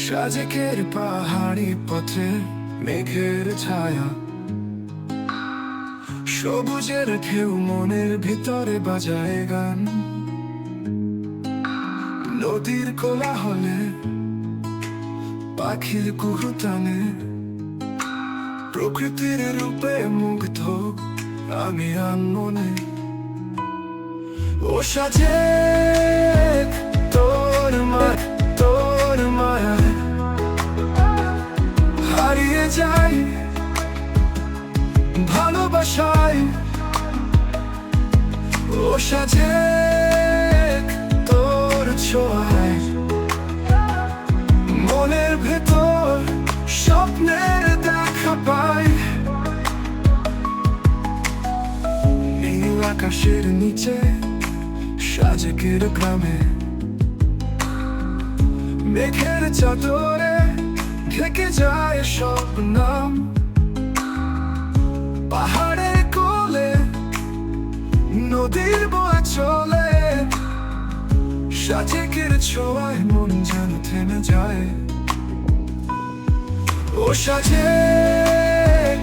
সাজেকের পাহাড়ি পথে মেঘের ছায়া, সবুজের ঢেউ মনের ভিতরে বাজায় গান। নদীর কোলাহলে পাখির কুহুতানে প্রকৃতির রূপে মুগ্ধ আমি আনমনে। ও সাজে তোর মায়ায় হারিয়ে যাই ভালোবাসায়। ও সাজে তোর ছোঁয়ায় মনের ভেতর স্বপ্নের দেখা পাই। নীল আকাশের নিচে সাজেকের গ্রামে মেঘের চাদরে ঢেকে যায় সব নাম। পাহাড়ের কোলে নদীর বয়ে চলে, সাজেকের ছোঁয়ায় মন যেন থেমে যায়। ও সাজেক